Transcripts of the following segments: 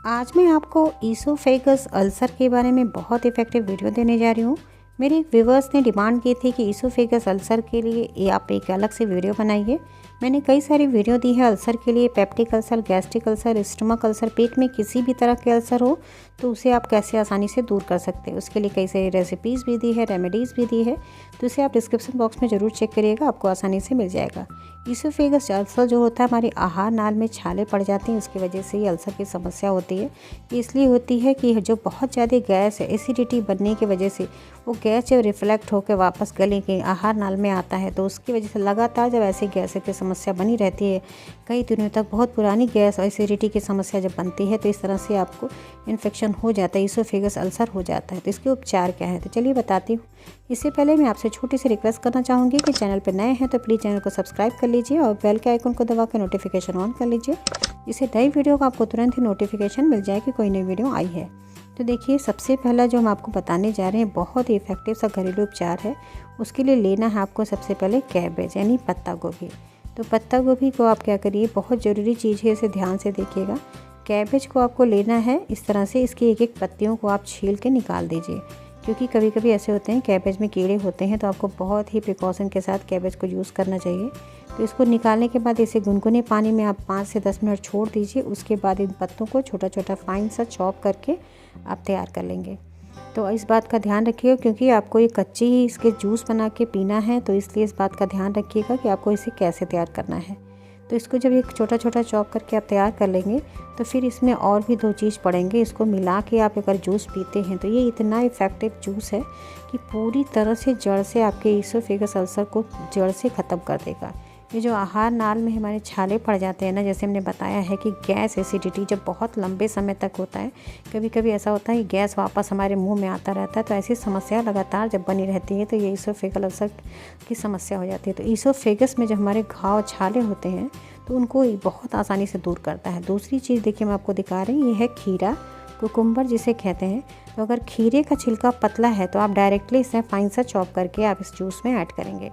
आज मैं आपको ईसोफेगस अल्सर के बारे में बहुत इफ़ेक्टिव वीडियो देने जा रही हूँ। मेरे एक व्यूवर्स ने डिमांड की थी कि ईसोफेगस अल्सर के लिए ये आप एक अलग से वीडियो बनाइए। मैंने कई सारी वीडियो दी है अल्सर के लिए, peptic ulcer, gastric ulcer, stomach ulcer, पेट में किसी भी तरह के अल्सर हो तो उसे आप कैसे आसानी से दूर कर सकते हैं। उसके लिए कई सारी रेसिपीज़ भी दी है, रेमेडीज़ भी दी है, तो इसे आप डिस्क्रिप्शन बॉक्स में ज़रूर चेक करिएगा, आपको आसानी से मिल जाएगा। ईसोफेगस अल्सर जो होता है, हमारी आहार नाल में छाले पड़ जाती हैं, उसकी वजह से ये अल्सर की समस्या होती है। ये इसलिए होती है कि जो बहुत ज़्यादा गैस है, एसिडिटी बनने की वजह से वो गैस जब रिफ्लेक्ट होकर वापस गले के आहार नाल में आता है, तो उसकी वजह से लगातार जब ऐसी गैस की समस्या बनी रहती है कई दिनों तक, बहुत पुरानी गैस और एसिडिटी की समस्या जब बनती है, तो इस तरह से आपको इन्फेक्शन हो जाता है, ईसोफेगस अल्सर हो जाता है। तो इसके उपचार क्या है, तो चलिए बताती हूँ। इससे पहले मैं आपसे छोटी सी रिक्वेस्ट करना चाहूँगी कि चैनल पर नए हैं तो प्लीज़ चैनल को सब्सक्राइब कर लीजिए और बेल के आइकन को दबा कर नोटिफिकेशन ऑन कर लीजिए। इससे नई वीडियो का आपको तुरंत ही नोटिफिकेशन मिल जाए कि कोई नई वीडियो आई है। तो देखिए, सबसे पहला जो हम आपको बताने जा रहे हैं बहुत ही इफेक्टिव सा घरेलू उपचार है। उसके लिए लेना है आपको सबसे पहले कैबेज यानी पत्ता गोभी। तो पत्ता गोभी को आप क्या करिए, बहुत ज़रूरी चीज़ है, इसे ध्यान से देखिएगा। कैबेज को आपको लेना है इस तरह से, इसकी एक एक पत्तियों को आप छील के निकाल दीजिए, क्योंकि कभी कभी ऐसे होते हैं कैबेज में कीड़े होते हैं, तो आपको बहुत ही प्रिकॉशन के साथ कैबेज को यूज़ करना चाहिए। तो इसको निकालने के बाद इसे गुनगुने पानी में आप 5 से 10 मिनट छोड़ दीजिए। उसके बाद इन पत्तों को छोटा छोटा फाइन सा चॉप करके आप तैयार कर लेंगे। तो इस बात का ध्यान रखिएगा, क्योंकि आपको ये कच्ची ही इसके जूस बना के पीना है, तो इसलिए इस बात का ध्यान रखिएगा कि आपको इसे कैसे तैयार करना है। तो इसको जब एक छोटा छोटा चॉप करके आप तैयार कर लेंगे, तो फिर इसमें और भी 2 चीज़ पड़ेंगे। इसको मिला के आप अगर जूस पीते हैं तो ये इतना इफ़ेक्टिव जूस है कि पूरी तरह से जड़ से आपके ईसोफेगस अल्सर को जड़ से ख़त्म कर देगा। ये जो आहार नाल में हमारे छाले पड़ जाते हैं ना, जैसे हमने बताया है कि गैस एसिडिटी जब बहुत लंबे समय तक होता है, कभी कभी ऐसा होता है कि गैस वापस हमारे मुंह में आता रहता है, तो ऐसी समस्या लगातार जब बनी रहती है तो ये ईसोफेगस अल्सर की समस्या हो जाती है। तो ईसोफेगस में जब हमारे घाव छाले होते हैं तो उनको बहुत आसानी से दूर करता है। दूसरी चीज़ देखिए, मैं आपको दिखा रही हूँ, ये है खीरा, कुकुम्बर जिसे कहते हैं। तो अगर खीरे का छिलका पतला है तो आप डायरेक्टली इसे फाइन सा चॉप करके आप इस जूस में ऐड करेंगे,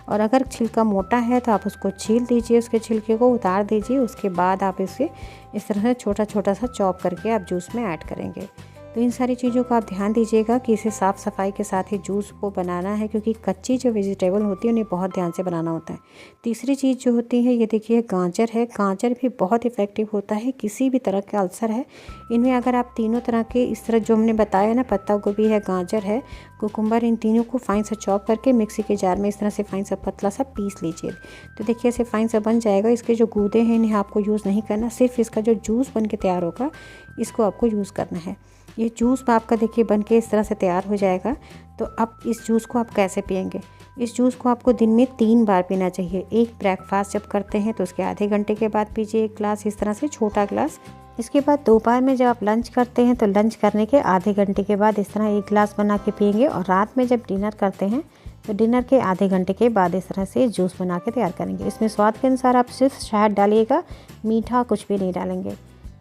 और अगर छिलका मोटा है तो आप उसको छील दीजिए, उसके छिलके को उतार दीजिए। उसके बाद आप इसे इस तरह से छोटा छोटा सा चॉप करके आप जूस में ऐड करेंगे। तो इन सारी चीज़ों का आप ध्यान दीजिएगा कि इसे साफ़ सफाई के साथ ही जूस को बनाना है, क्योंकि कच्ची जो वेजिटेबल होती है उन्हें बहुत ध्यान से बनाना होता है। तीसरी चीज़ जो होती है, ये देखिए गाजर है। गाजर भी बहुत इफ़ेक्टिव होता है, किसी भी तरह का अल्सर है इनमें अगर आप तीनों तरह के इस तरह जो हमने बताया ना, पत्ता गोभी है, गाजर है, कुकुम्बर, इन तीनों को फाइन सा चॉप करके मिक्सी के जार में इस तरह से फाइन सा पतला सा पीस लीजिए। तो देखिए ऐसे फाइन सा बन जाएगा। इसके जो गूदे हैं इन्हें आपको यूज़ नहीं करना, सिर्फ इसका जो जूस बन के तैयार होगा इसको आपको यूज़ करना है। ये जूस आपका देखिए बन के इस तरह से तैयार हो जाएगा। तो अब इस जूस को आप कैसे पिएंगे? इस जूस को आपको दिन में 3 बार पीना चाहिए। एक ब्रेकफास्ट जब करते हैं तो उसके आधे घंटे के बाद पीजिए 1 ग्लास, इस तरह से छोटा ग्लास। इसके बाद दोपहर में जब आप लंच करते हैं तो लंच करने के आधे घंटे के बाद इस तरह 1 ग्लास बना के पिएंगे, और रात में जब डिनर करते हैं तो डिनर के आधे घंटे के बाद इस तरह से जूस बना के तैयार करेंगे। इसमें स्वाद के अनुसार आप सिर्फ शहद डालिएगा, मीठा कुछ भी नहीं डालेंगे।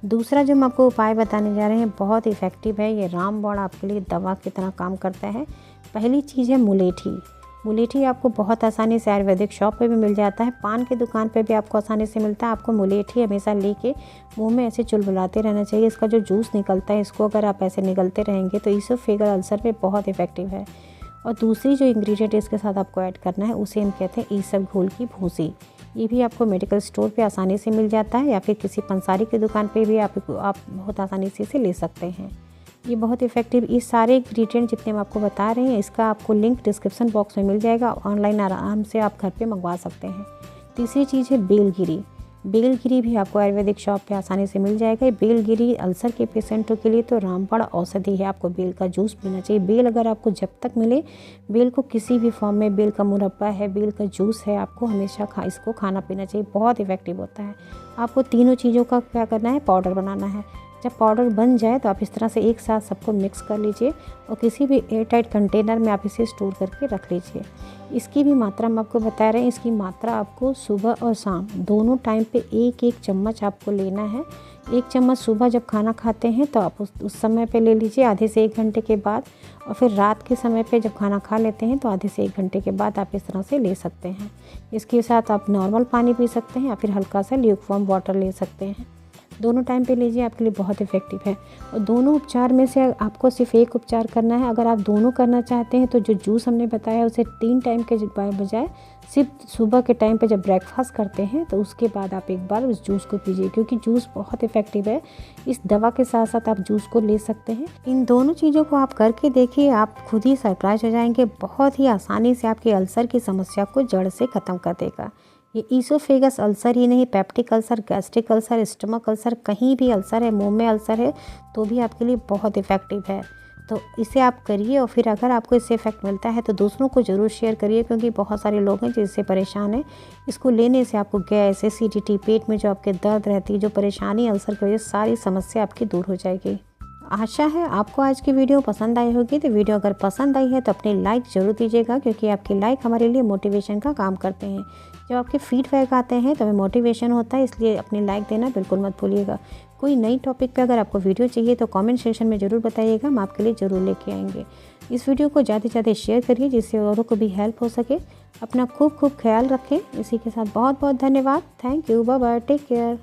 दूसरा जो हम आपको उपाय बताने जा रहे हैं बहुत इफ़ेक्टिव है, ये रामबाण आपके लिए दवा की तरह काम करता है। पहली चीज़ है मुलेठी। मुलेठी आपको बहुत आसानी से आयुर्वेदिक शॉप पे भी मिल जाता है, पान की दुकान पे भी आपको आसानी से मिलता है। आपको मुलेठी हमेशा लेके मुंह में ऐसे चुलबुलाते रहना चाहिए। इसका जो जूस निकलता है, इसको अगर आप ऐसे निगलते रहेंगे तो ईसोफेगस अल्सर पे बहुत इफ़ेक्टिव है। और दूसरी जो इंग्रेडिएंट इसके साथ आपको ऐड करना है उसे हम कहते हैं ईसबगोल की भूसी। ये भी आपको मेडिकल स्टोर पे आसानी से मिल जाता है, या फिर किसी पंसारी की दुकान पे भी आप बहुत आसानी से इसे ले सकते हैं। ये बहुत इफ़ेक्टिव, ये सारे इंग्रेडिएंट जितने हम आपको बता रहे हैं इसका आपको लिंक डिस्क्रिप्शन बॉक्स में मिल जाएगा। ऑनलाइन आराम से आप घर पे मंगवा सकते हैं। तीसरी चीज़ है बेलगिरी। बेलगिरी भी आपको आयुर्वेदिक शॉप पे आसानी से मिल जाएगा। बेलगिरी अल्सर के पेशेंटों के लिए तो रामबाण औषधि है। आपको बेल का जूस पीना चाहिए। बेल अगर आपको जब तक मिले, बेल को किसी भी फॉर्म में, बेल का मुरब्बा है, बेल का जूस है, आपको हमेशा इसको खाना पीना चाहिए, बहुत इफ़ेक्टिव होता है। आपको तीनों चीज़ों का क्या करना है, पाउडर बनाना है। जब पाउडर बन जाए तो आप इस तरह से एक साथ सबको मिक्स कर लीजिए, और किसी भी एयरटाइट कंटेनर में आप इसे स्टोर करके रख लीजिए। इसकी भी मात्रा हम आपको बता रहे हैं, इसकी मात्रा आपको सुबह और शाम दोनों टाइम पे 1-1 चम्मच आपको लेना है। 1 चम्मच सुबह जब खाना खाते हैं तो आप उस समय पे ले लीजिए, आधे से 1 घंटे के बाद, और फिर रात के समय पे जब खाना खा लेते हैं तो आधे से 1 घंटे के बाद आप इस तरह से ले सकते हैं। इसके साथ आप नॉर्मल पानी पी सकते हैं, या फिर हल्का सा ल्यूकवार्म वाटर ले सकते हैं। दोनों टाइम पे लीजिए, आपके लिए बहुत इफ़ेक्टिव है। और दोनों उपचार में से आपको सिर्फ एक उपचार करना है। अगर आप दोनों करना चाहते हैं तो जो जूस हमने बताया उसे 3 टाइम के बजाय सिर्फ सुबह के टाइम पे जब ब्रेकफास्ट करते हैं तो उसके बाद आप एक बार उस जूस को पीजिए, क्योंकि जूस बहुत इफ़ेक्टिव है। इस दवा के साथ साथ आप जूस को ले सकते हैं। इन दोनों चीज़ों को आप करके देखिए, आप खुद ही सरप्राइज हो जाएंगे। बहुत ही आसानी से आपके अल्सर की समस्या को जड़ से ख़त्म कर देगा। ये ईसोफेगस अल्सर ही नहीं, peptic ulcer, gastric ulcer, stomach ulcer, कहीं भी अल्सर है, मुंह में अल्सर है तो भी आपके लिए बहुत इफ़ेक्टिव है। तो इसे आप करिए और फिर अगर आपको इससे इफ़ेक्ट मिलता है तो दूसरों को ज़रूर शेयर करिए, क्योंकि बहुत सारे लोग हैं जिससे परेशान हैं। इसको लेने से आपको गैस, एसिडिटी, पेट में जो आपके दर्द रहती है, जो परेशानी अल्सर की वजह से, सारी समस्या आपकी दूर हो जाएगी। आशा है आपको आज की वीडियो पसंद आई होगी। तो वीडियो अगर पसंद आई है तो अपनी लाइक ज़रूर दीजिएगा, क्योंकि आपकी लाइक हमारे लिए मोटिवेशन का काम करते हैं। जब आपके फीडबैक आते हैं तो हमें मोटिवेशन होता है, इसलिए अपनी लाइक देना बिल्कुल मत भूलिएगा। कोई नई टॉपिक पे अगर आपको वीडियो चाहिए तो कमेंट सेक्शन में ज़रूर बताइएगा, हम आपके लिए ज़रूर लेके आएंगे। इस वीडियो को ज़्यादा से ज़्यादा शेयर करिए जिससे औरों को भी हेल्प हो सके। अपना खूब ख्याल रखें। इसी के साथ बहुत बहुत धन्यवाद। Thank you, bye bye, take care.